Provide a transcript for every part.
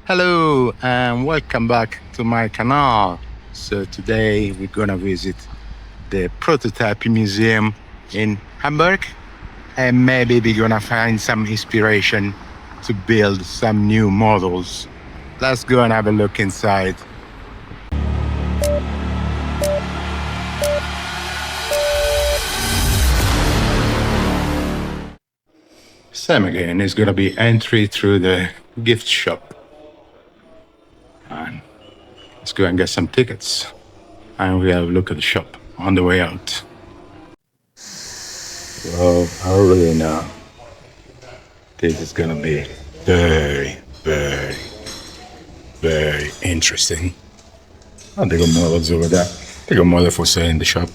Hello and welcome back to my canal. So today we're gonna visit the Prototyp Museum in Hamburg and maybe we're gonna find some inspiration to build some new models. Let's go and have a look inside. Same again, it's gonna be entry through the gift shop. And let's go and get some tickets. And we have a look at the shop on the way out. Well, I already know this is gonna be very, very, very interesting. Oh, they got models over there. They got models for sale in the shop.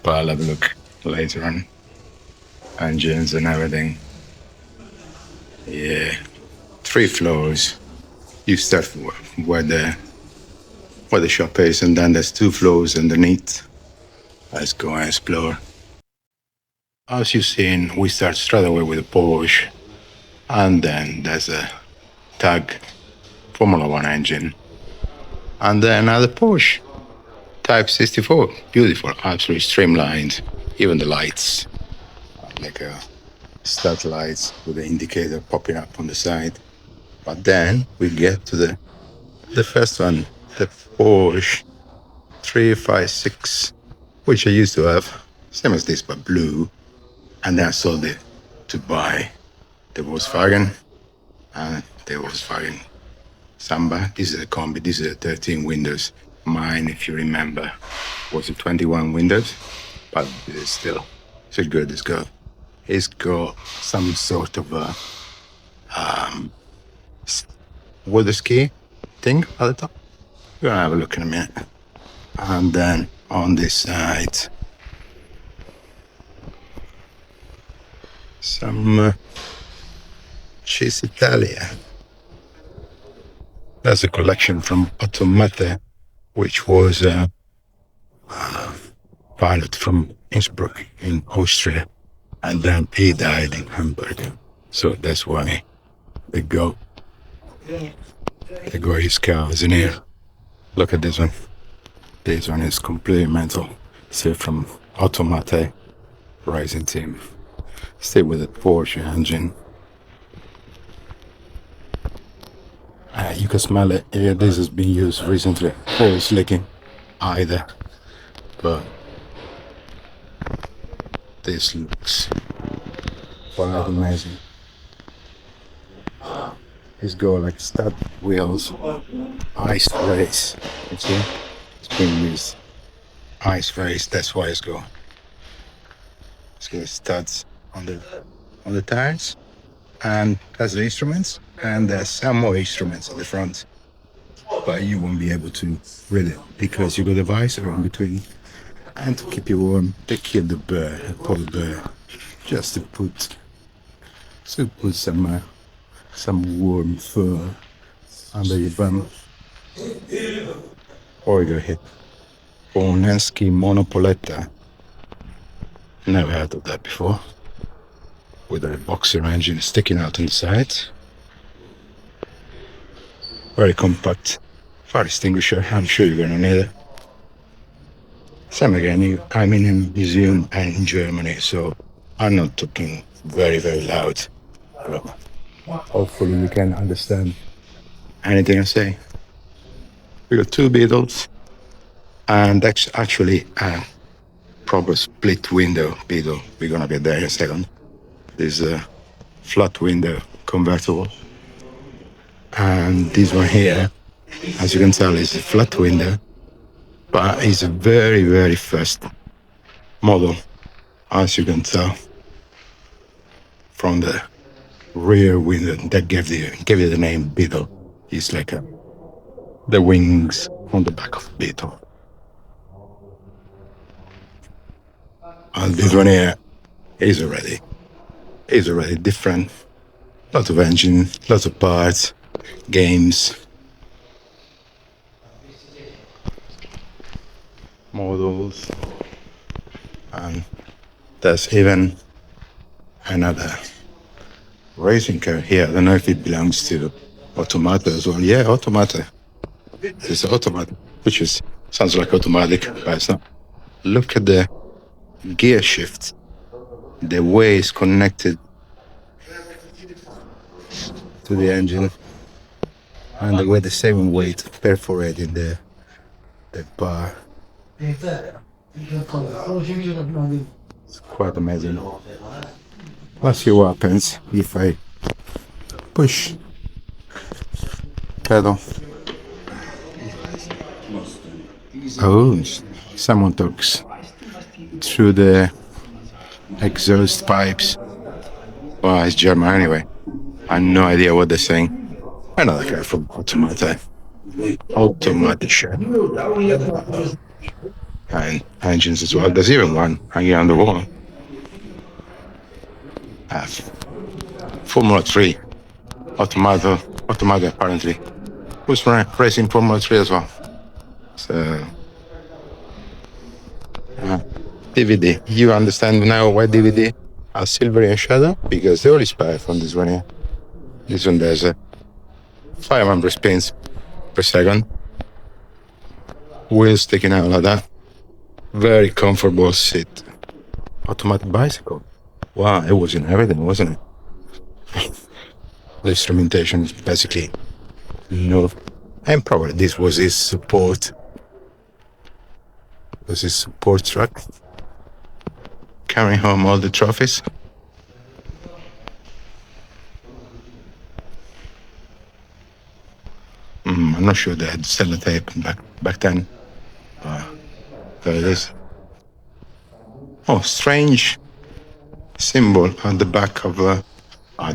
But I'll have a look later on. Engines and everything. Yeah. 3 floors. You start where the shop is, and then there's 2 floors underneath. Let's go and explore. As you've seen, we start straight away with a Porsche, and then there's a Tag Formula One engine, and then another Porsche Type 64. Beautiful, absolutely streamlined. Even the lights, like a start lights with the indicator popping up on the side. But then we get to the first one, the Porsche 356, which I used to have, same as this but blue. And then I sold it to buy the Volkswagen and the Volkswagen Samba. This is a combi. This is a 13 windows. Mine, if you remember, was a 21 windows, but it's still good. It's got some sort of a water ski thing at the top. We're gonna have a look in a minute. And then on this side, some cheese Italia. That's a collection from Automotive, which was a pilot from Innsbruck in Austria. And then he died in Hamburg. So that's why they go his cars in here. Look at this one. This one is completely mental. See, from Automotive Rising Team. Stay with the Porsche engine. You can smell it. Yeah, this has been used recently. Oh, it's leaking either. But this looks quite amazing. It's got like stud wheels, ice race. You see? It's being used. Ice race, that's why it's got studs on the tires. And that's the instruments. And there's some more instruments at the front. But you won't be able to read it because you got a visor in between. And to keep you warm, they killed the bear, a polar bear, just to put some warm fur under your bum. Or you hit Bonensky Monopoletta. Never heard of that before. With a boxer engine sticking out on the side. Very compact fire extinguisher. I'm sure you're gonna need it. Same again, I'm in a museum and in Germany, so I'm not talking very, very loud. But hopefully you can understand anything I say. We got 2 Beetles, and that's actually a proper split window Beetle. We're gonna get there in a second. There's a flat window convertible. And this one here, as you can tell, is a flat window, but it's a very, very first model, as you can tell, from the rear window that gave you the name Beetle. It's like the wings on the back of Beetle. And this one here is already different. Lots of engine, lots of parts, games, models, and there's even another racing car here. I don't know if it belongs to Automata as well. Yeah, automata. It's automata, which is sounds like automatic, but it's not. Look at the gear shift, the way it's connected to the engine, and the way the same weight perforating the bar. It's quite amazing. Let's see what happens if I push pedal. Oh, someone talks through the exhaust pipes. Well, it's German anyway. I have no idea what they're saying. Another guy from Automata. Automatic. And engines as well. There's even one hanging on the wall. Formula 3. Automata apparently. Who's racing Formula 3 as well. So, DVD. You understand now why DVD are silver in shadow? Because they all inspired from this one here. This one there's a 500 spins per second. Wheels sticking out like that. Very comfortable seat. Automatic bicycle. Wow, it was in everything, wasn't it? The instrumentation is basically no. And probably this was his support. Was his support truck. Carrying home all the trophies. I'm not sure they had sellotape back then. There it is. Oh, strange symbol on the back of.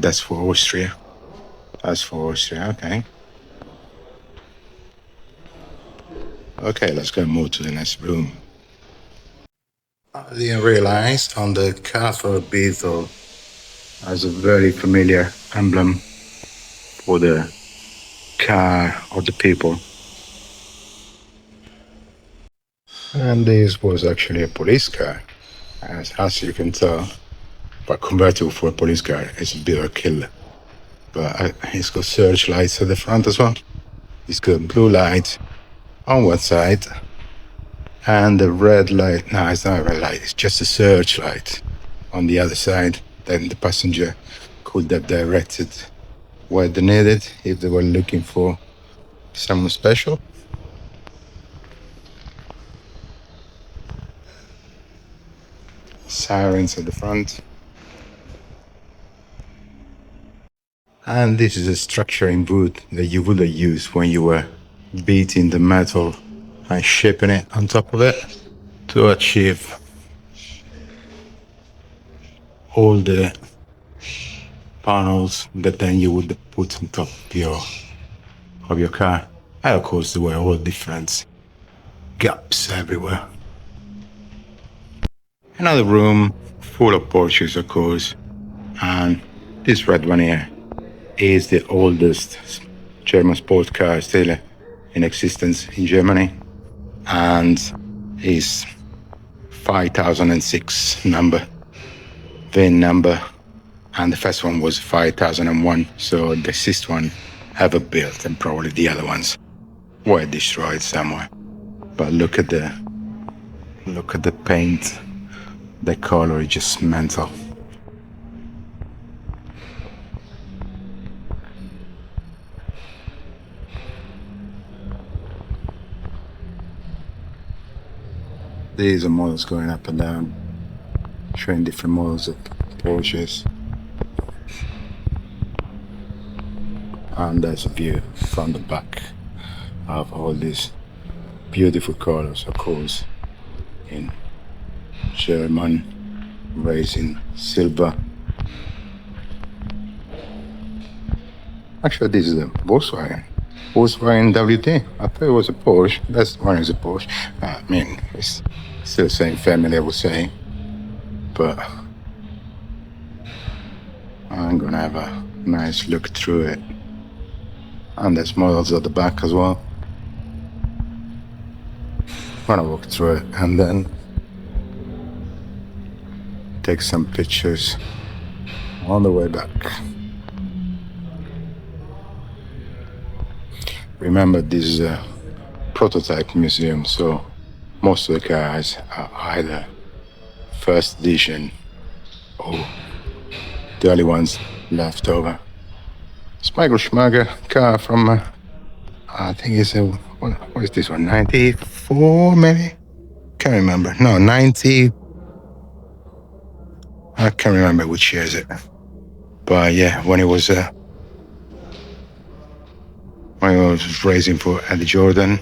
That's for Austria. That's for Austria. Okay. Okay, let's go move to the next room. I didn't realize on the Castle Beetle has a very familiar emblem for the car or the people. And this was actually a police car, as you can tell. But convertible for a police car is a bit of a killer. But it's got searchlights at the front as well. It's got blue light on one side and the red light. No, it's not a red light. It's just a searchlight on the other side. Then the passenger could have directed where they needed if they were looking for someone special. Sirens at the front. And this is a structuring wood that you would have used when you were beating the metal and shaping it on top of it to achieve all the panels that then you would put on top of your car. And of course there were all different gaps everywhere. Another room full of Porsches, of course, and this red one here is the oldest German sports car still in existence in Germany, and is 5006 number, VIN number, and the first one was 5001, so the sixth one ever built, and probably the other ones were destroyed somewhere. But look at the paint, the color is just mental. These are models going up and down, showing different models of Porsches. And there's a view from the back of all these beautiful colors, of course, in German racing silver. Actually, this is a Volkswagen WT. I thought it was a Porsche. That's one is a Porsche. I mean, it's still the same family, I would say. But I'm gonna have a nice look through it. And there's models at the back as well. I'm gonna walk through it and then take some pictures on the way back. Remember, this is a prototype museum, so most of the cars are either first edition or the only ones left over. Smaggle Schmagger car from, I think it's a, what is this one, 94 maybe? Can't remember. No, 90. I can't remember which year is it. But yeah, when it was racing for Eddie Jordan.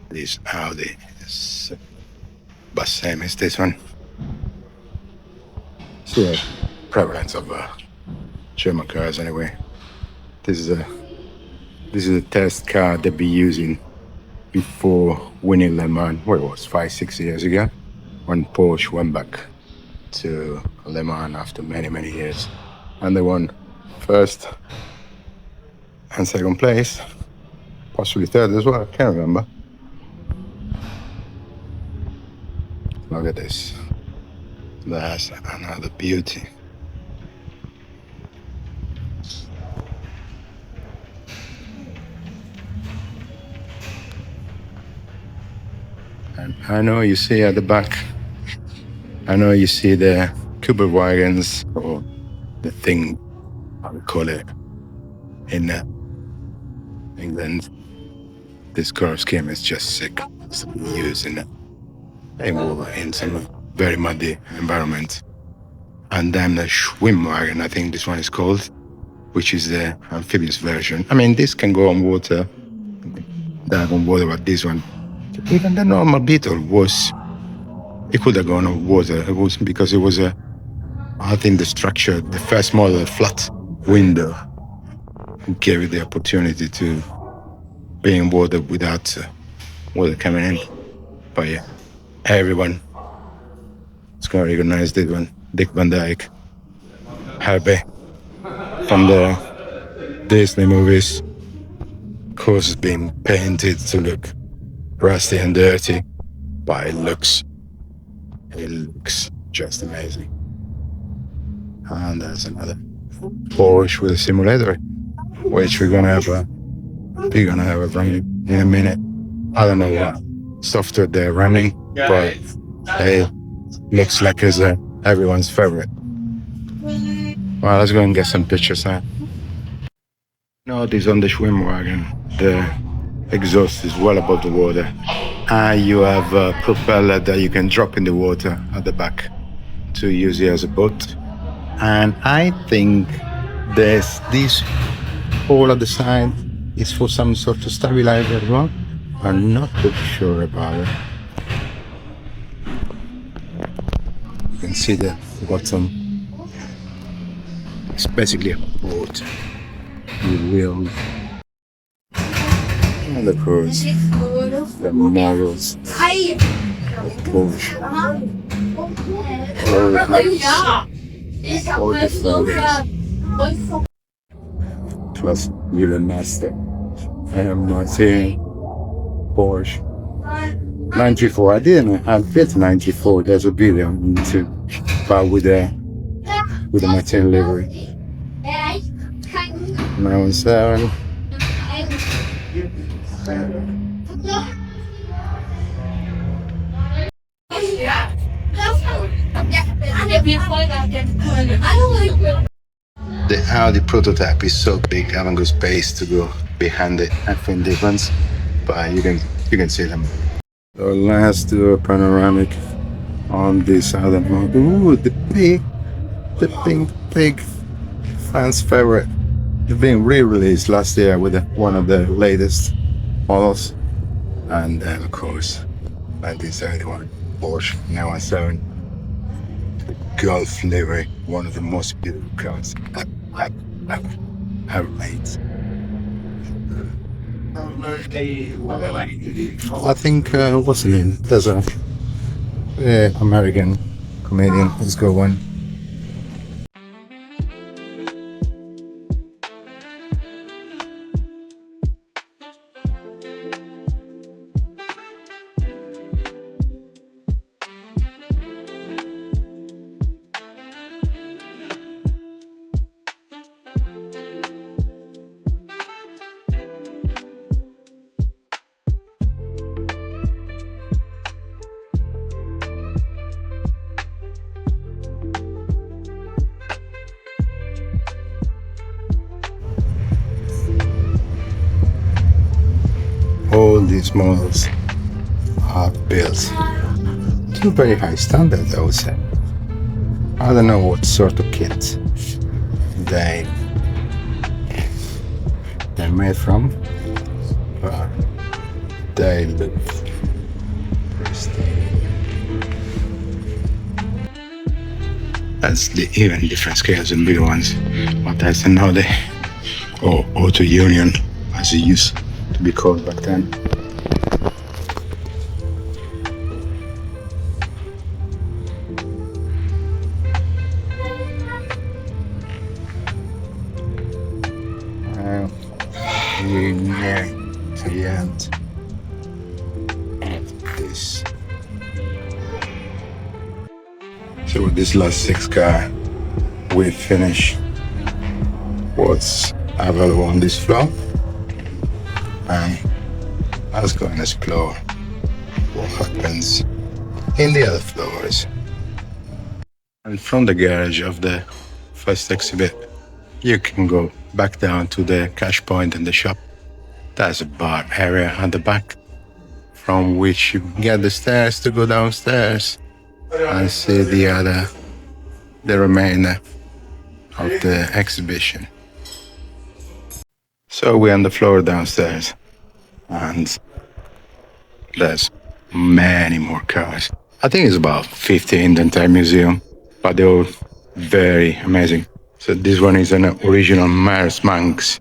This Audi is, but same as this one. So yeah, prevalence of German cars anyway. This is a test car they'd be using before winning Le Mans. What it was 5-6 years ago, when Porsche went back to Le Mans after many years, and they won first and second place, possibly third as well. I can't remember. Look at this. That's another beauty. And I know you see at the back, I know you see the Cooper wagons, or the thing, I would call it, in England. This car scheme is just sick. It's used in some very muddy environment. And then the Schwimmwagen, I think this one is called, which is the amphibious version. I mean, this can go on water, dive on water, but this one, even the normal Beetle it could have gone on water. It was because it was I think the structure, the first model, flat window, gave it the opportunity to be in water without water coming in. But yeah, everyone is going to recognize this one. Dick Van Dyke, Herbie, from the Disney movies. Of course, it's been painted to look rusty and dirty, but it looks just amazing. And there's another Porsche with a simulator, which we're gonna have a running in a minute. I don't know what software they're running, but it looks like it's everyone's favorite. Well, let's go and get some pictures now. Notice on the Schwimmwagen, the exhaust is well above the water. You have a propeller that you can drop in the water at the back to use it as a boat. And I think there's this hole at the side is for some sort of stabilizer as well. I'm not too sure about it. You can see the bottom. It's basically a boat with wheels. And of course, the models of Porsche. All the flowers. Plus Mulan Master. Martin, Porsche. 94. I didn't have this 94. There's a video on YouTube, but with a Martin livery. 917. The Audi prototype is so big, I haven't got space to go behind the effing difference, but you can see them. So let's do a panoramic on this other model. Ooh, the big fans' favorite. It's been re-released last year with one of the latest models, and then of course 1971 Porsche 917 Golf livery, one of the most beautiful cars ever made. I think what's the name? There's a American comedian. Let's go one. Those models are built to a very high standard, I would say. I don't know what sort of kit they they're made from, but they look pristine. That's the even different scales and bigger ones. But that's another, or Auto Union, as it used to be called back then. We're near to the end of this. So with this last 6 car, we finish what's available on this floor, and let's go and explore what happens in the other floors. And from the garage of the first exhibit, you can go back down to the cash point in the shop. There's a bar area at the back, from which you get the stairs to go downstairs and see the remainder of the exhibition. So we're on the floor downstairs, and there's many more cars. I think it's about 50 in the entire museum, but they're all very amazing. So this one is an original Myers Manx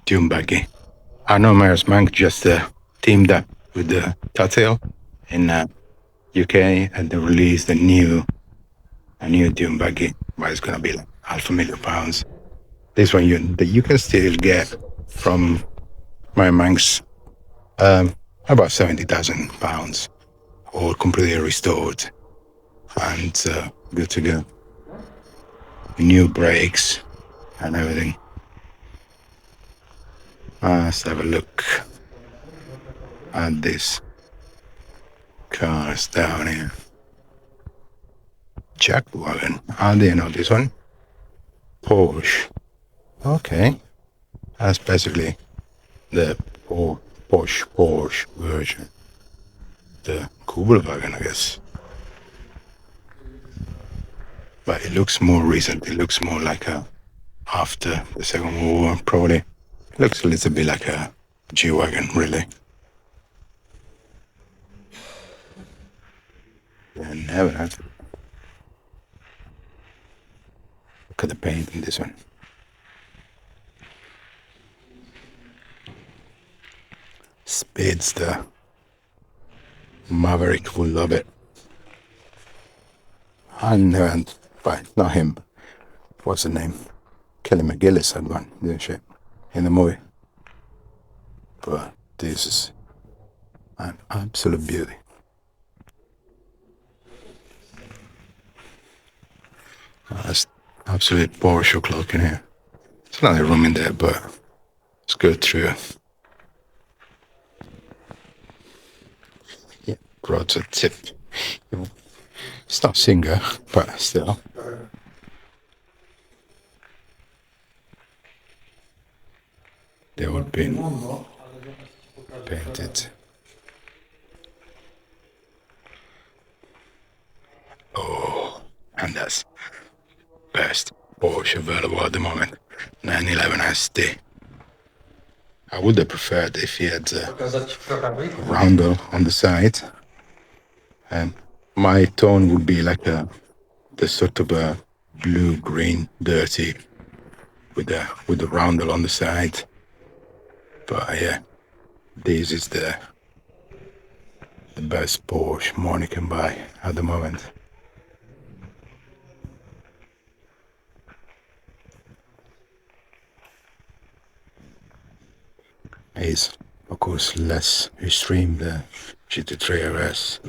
dune buggy. I know Myers Manx just teamed up with the Tatteel in UK, and they released a new dune buggy, but it's gonna be like £500,000. This one you can still get from Myers Manx about £70,000, all completely restored and good to go. New brakes and everything. Let's have a look at these cars down here. Jackwagon. How do you know this one? Porsche. Okay. That's basically the Porsche version. The Kugelwagen, I guess. But it looks more recent. It looks more like after the Second World War, probably. It looks a little bit like a G-Wagon, really. I never had to. Look at the paint in this one. Speedster. Maverick will love it. And but not him. What's the name? Kelly McGillis had one, didn't she? In the movie. But this is an absolute beauty. That's absolute Porsche o'clock in here. There's not a room in there, but let's go through. Yeah, Prototyp. It's not Singer, but still. They all been painted. Oh, and that's best Porsche available at the moment. 911 ST. I would have preferred if he had a roundel on the side. And my tone would be like the sort of a blue-green, dirty, with the roundel on the side. But yeah, this is the best Porsche money can buy at the moment. It's of course less extreme the GT3 RS.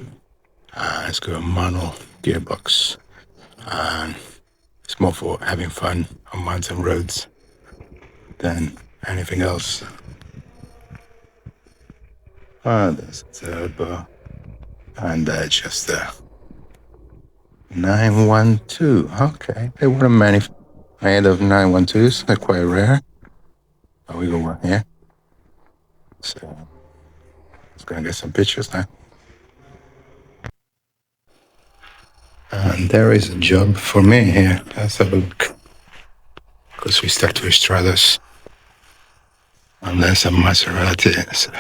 It's got a manual gearbox, and it's more for having fun on mountain roads than anything else. There's a turbo, and that's just a 912. Okay, there weren't many made of 912s. They're quite rare. Oh, we go right here. So let's go and get some pictures now. And there is a job for me here. Let's have a look. Because we start with Stratos and then some Maserati. So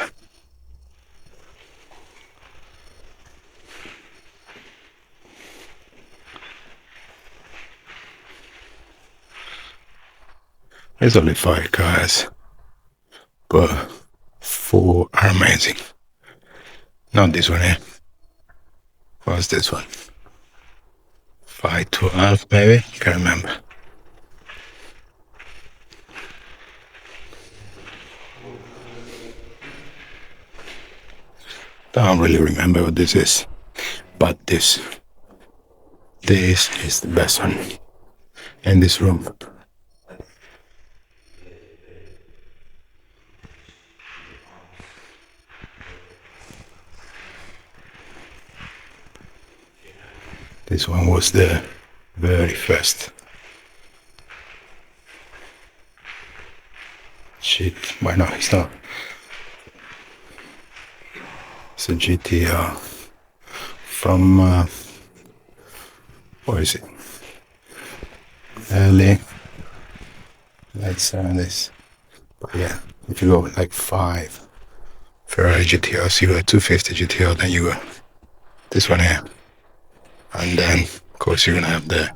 there's only 5 cars, but 4 are amazing. Not this one here. What's this one? 512 maybe? Can't remember. Don't really remember what this is, but this is the best one in this room. This one was the very first shit. Why not? It's not. It's a GTR from what is it? Early late 70s. But yeah, if you go with like 5 Ferrari GTRs, you go 250 GTR, then you go this one here. And then, of course, you're gonna have the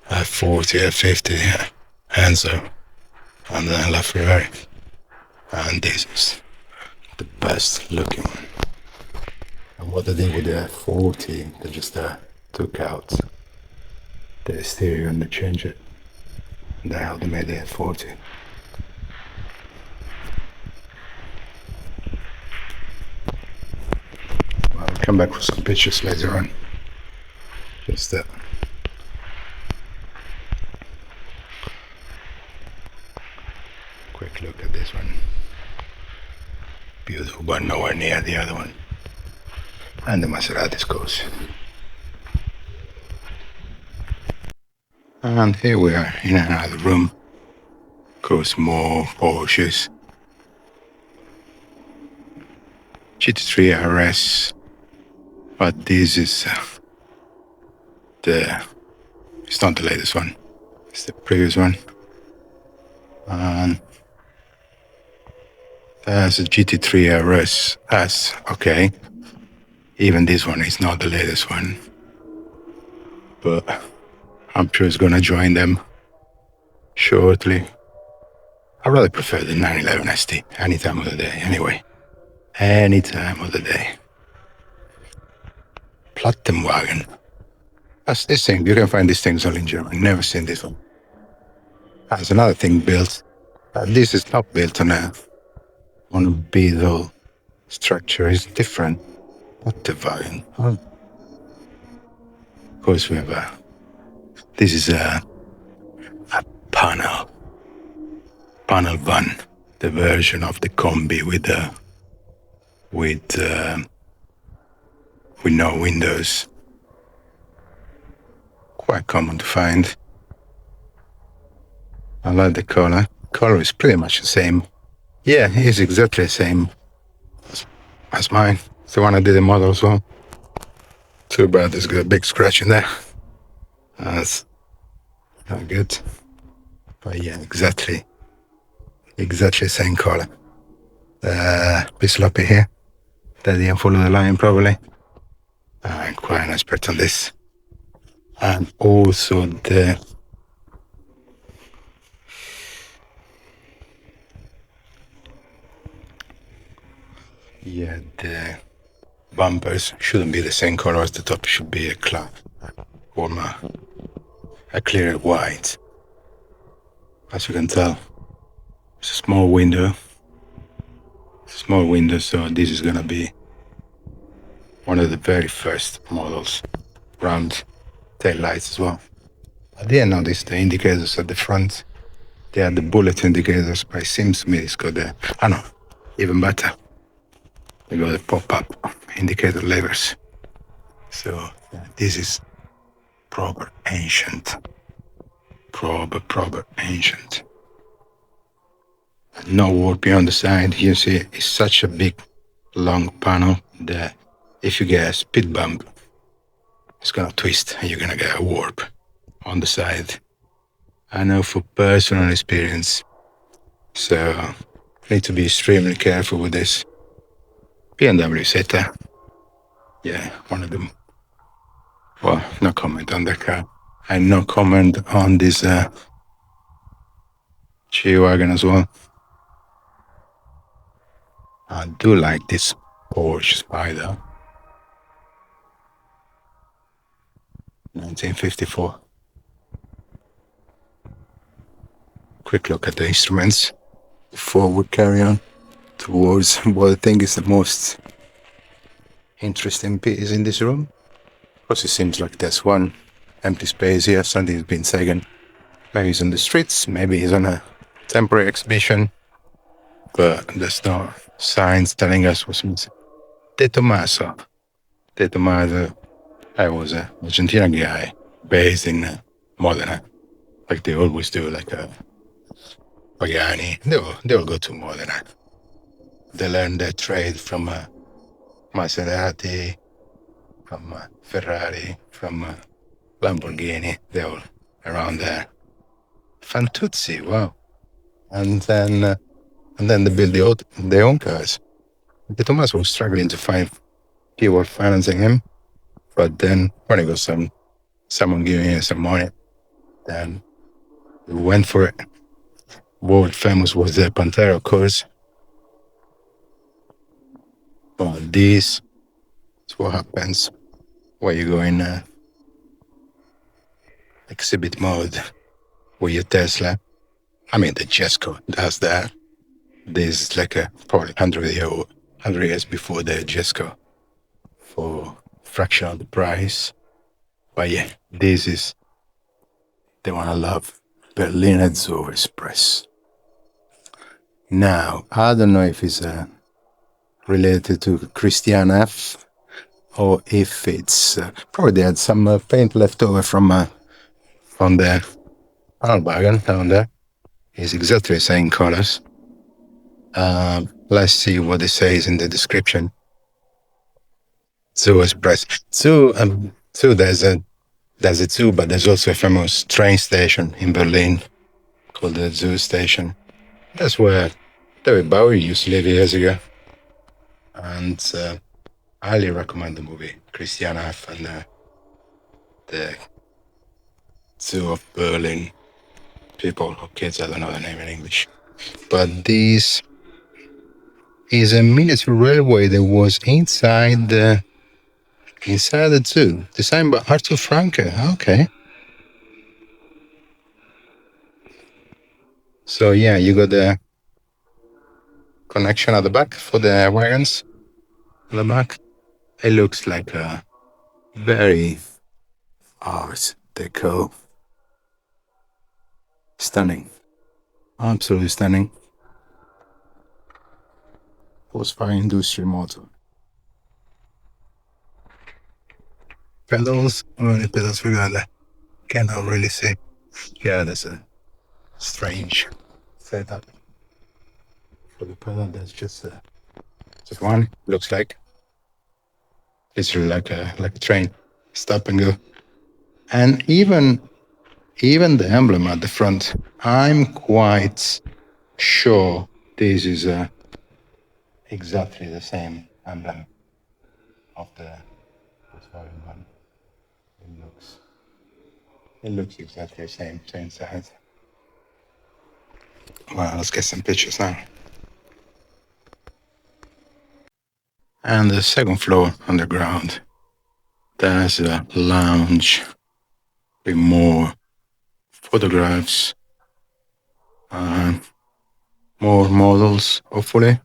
F40, F50, Enzo, and then La Ferrari. And this is the best looking one. And what they did with the F40, they just took out the stereo and they changed it. And that's how they made the F40. Well, I'll come back with some pictures later on. Just quick look at this one. Beautiful, but nowhere near the other one. And the Maseratis goes. And here we are in another room. Of course, more Porsches. GT3 RS. But this is it's not the latest one. It's the previous one. And there's a GT3 RS S. Okay. Even this one is not the latest one. But I'm sure it's gonna join them shortly. I really prefer the 911 ST any time of the day, anyway. Any time of the day. Plattenwagen. That's this thing. You can find these things all in Germany. Never seen this one. There's another thing built. This is not built on a beetle structure. It's different. What the wagon? Oh. Of course, we have this is a panel van, the version of the combi with no windows. Quite common to find. I like the color. Color is pretty much the same. Yeah, it is exactly the same as mine. It's the one I did the model as well. Too bad there's got a big scratch in there. That's not good. But yeah, exactly the same color. Bit sloppy here. That didn't follow the line probably. Quite an expert on this. And also the bumpers shouldn't be the same color as the top. It should be a warmer, a clearer white. As you can tell, it's a small window. So this is gonna be one of the very first models. Round tail lights as well. I didn't notice the indicators at the front. They had the bullet indicators, but it seems to me it's got the, even better. They got the pop-up indicator levers. So this is proper ancient. No warping on the side. You see, it's such a big, long panel that if you get a speed bump, it's gonna twist and you're gonna get a warp on the side. I know for personal experience, so need to be extremely careful with this. BMW Zeta, yeah, one of them. Well, no comment on the car. And no comment on this G-Wagon as well. I do like this Porsche Spider, 1954. Quick look at the instruments before we carry on towards what I think is the most interesting piece in this room. Of course, it seems like there's one empty space here, something's been taken. Maybe he's on the streets, maybe he's on a temporary exhibition, but there's no signs telling us what's missing. De Tomaso. De Tomaso, I was an Argentina guy based in Modena, like they always do, like Pagani. They will go to Modena. They learn their trade from Maserati, from Ferrari, from Lamborghini. They're all around there. Fantuzzi, wow. And then they build their own cars. De Tomaso was struggling to find people financing him, but then when he got someone giving him some money, then he went for it. World famous was the Pantera, of course. But this is what happens when you go in exhibit mode with your Tesla. I mean, the Jesco does that. This is like a probably 100 years before the Jesco for fraction of the price. But yeah, this is the one I love, Berliner Zoo Express. Now, I don't know if it's related to Christian F or if it's probably they had some paint left over from the Volkswagen down there. It's exactly the same colors. Let's see what it says in the description. Zoo Express. Zoo, there's a zoo, but there's also a famous train station in Berlin called the Zoo Station. That's where David Bowie used to live years ago. And I highly recommend the movie Christian F. and the Zoo of Berlin. People or kids, I don't know the name in English. But this is a miniature railway that was inside the zoo, designed by Arthur Franke. Okay. So yeah, you got the connection at the back for the wagons. At the back, it looks like a very art deco. Stunning, absolutely stunning. Volkswagen industry motor. Pedals, only pedals we got. Cannot really see. Yeah, that's a strange setup. For the pedal, that's just one. Looks like it's really like a train, stop and go. And even the emblem at the front, I'm quite sure this is exactly the same emblem of the Volkswagen one. It looks exactly the same size. Well, let's get some pictures now. And the second floor underground, there's a lounge with more photographs, more models, hopefully.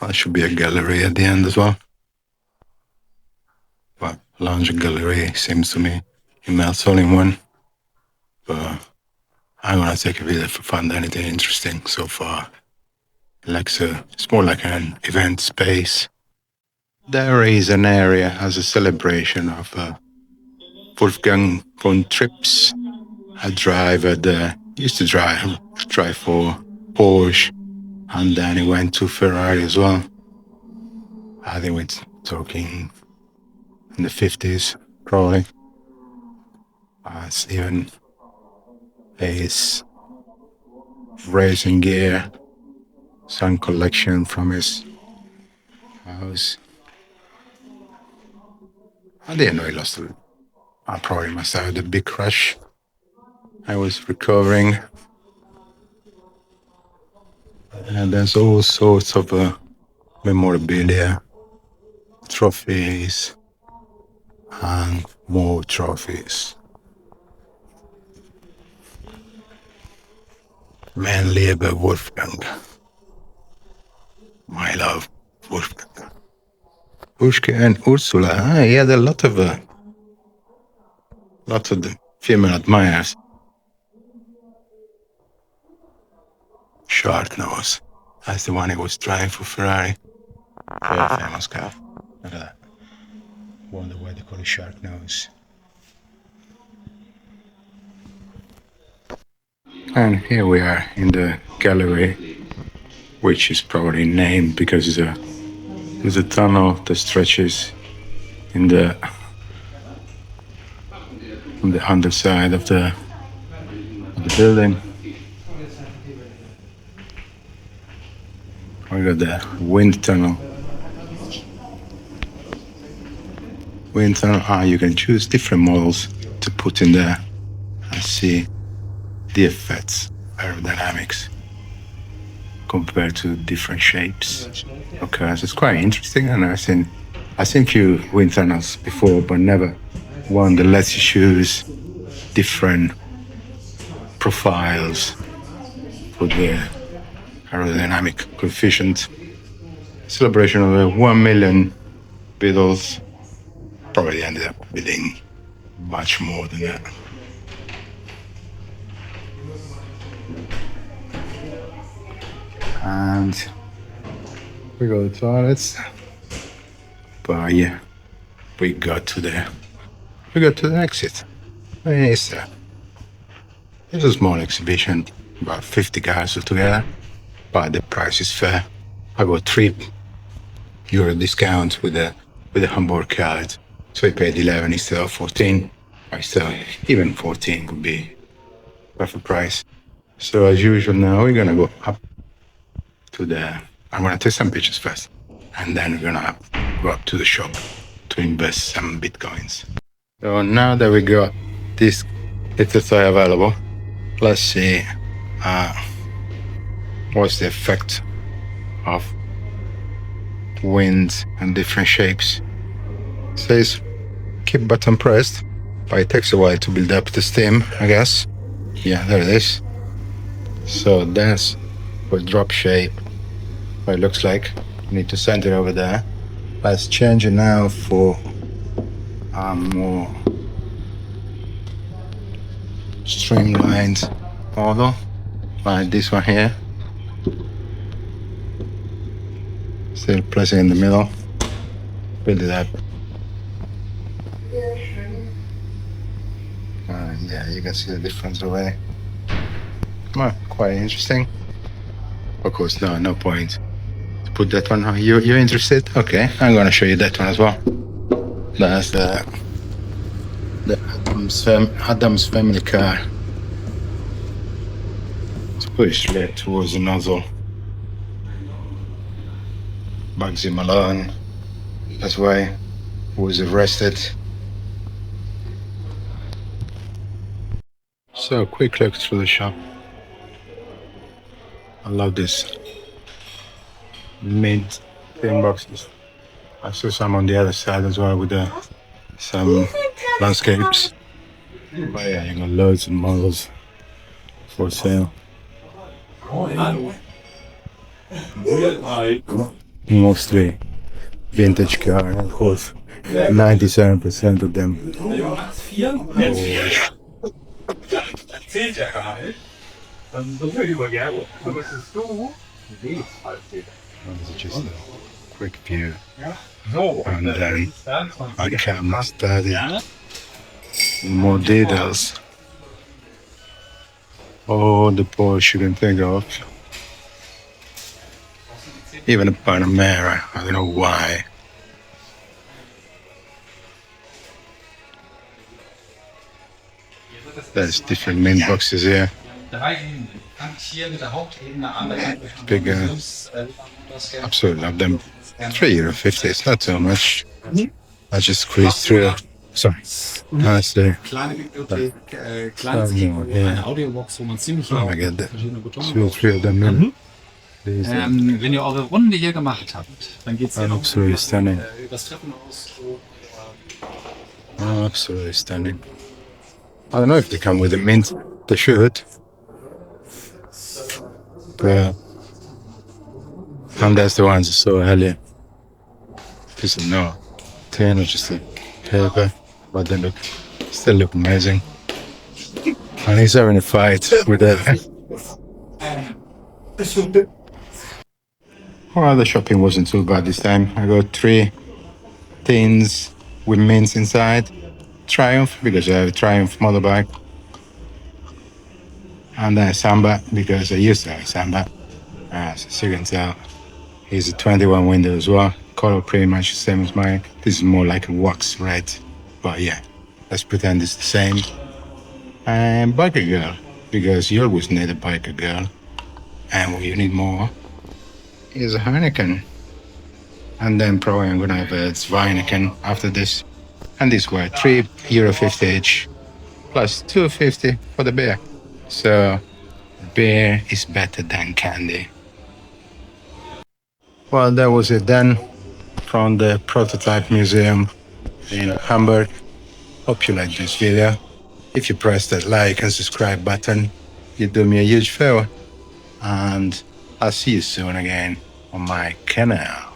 There should be a gallery at the end as well. But lounge and gallery seems to me it melts all in one. But I'm gonna take a video if I find anything interesting so far. It's more like an event space. There is an area as a celebration of Wolfgang von Trips, a driver that used to drive for Porsche And then he went to Ferrari as well. I think we're talking in the 50s, probably. It's even his racing gear, some collection from his house. I didn't know he lost it. I probably must have had a big crash. I was recovering. And there's all sorts of memorabilia, trophies, and more trophies. Man, liebe Wolfgang. My love, Wolfgang. Ushka and Ursula. He had a lot of the female admirers. Shark nose. That's the one he was driving for Ferrari. Very famous car. Look at that. Wonder why they call it shark nose. And here we are in the gallery, which is probably named because there's a tunnel that stretches on the underside of the building. We got the wind tunnel. You can choose different models to put in there and see the effects, aerodynamics, compared to different shapes. Okay, so it's quite interesting, and I've seen few wind tunnels before, but never one that lets you choose different profiles for the aerodynamic coefficient. Celebration of 1 million Beatles. Probably ended up bidding much more than that. And we go to the toilets. But yeah, we got to the exit. It's a small exhibition, about 50 cars altogether, but the price is fair. I got €3 discount with the Hamburg card, so I paid 11 instead of 14. I still, even 14 would be perfect price. So as usual, now we're gonna go up to I'm gonna take some pictures first, and then we're gonna go up to the shop to invest some bitcoins. So now that we got this little toy available, let's see what's the effect of wind and different shapes. It says keep button pressed, but it takes a while to build up the steam, I guess. Yeah, there it is. So that's what drop shape, what it looks like. You need to center over there. Let's change it now for a more streamlined model, like this one here. Still placing in the middle. Build it up. Yeah, you can see the difference already. Well, quite interesting. Of course, no point to put that one on. You're interested? Okay, I'm gonna show you that one as well. That's the Adam's family car. It's pushed left towards the nozzle. Bugsy Malone. That's why he was arrested. So, quick look through the shop. I love this mint tin boxes. I saw some on the other side as well with some landscapes. But yeah, you got loads of models for sale. Mostly vintage car, and of course 97% of them. Just a quick view, and then I can study more details. All the Porsche you can think of. Even a Panamera. I don't know why. There's different mint boxes here. Big, absolutely love them. €3.50. It's not so much. I just squeezed through. Sorry. Nice day. Yeah. Oh my god. Two or three of them. Wenn ihr eure Runde hier gemacht habt, dann geht's hier absolutely stunning. übers Treppenhaus. Oh, absolutely stunning. I don't know if they come with a mint. They should. But and that's the ones I saw earlier. Just no tin or just a paper, but they still look amazing. And he's having a fight with that. Well, the shopping wasn't too bad this time. I got 3 tins with mints inside. Triumph, because I have a Triumph motorbike. And then a Samba, because I used to have a Samba. As you can tell, it's a 21 window as well. Color pretty much the same as mine. This is more like a wax red. But yeah, let's pretend it's the same. And biker girl, because you always need a biker girl. And what you need more is a Heineken. And then probably I'm gonna have a Heineken after this. And these were €3.50 each, plus €2.50 for the beer. So beer is better than candy. Well, that was it then from the Prototyp Museum in Hamburg. Hope you liked this video. If you press that like and subscribe button, you do me a huge favor. And I'll see you soon again on my canal.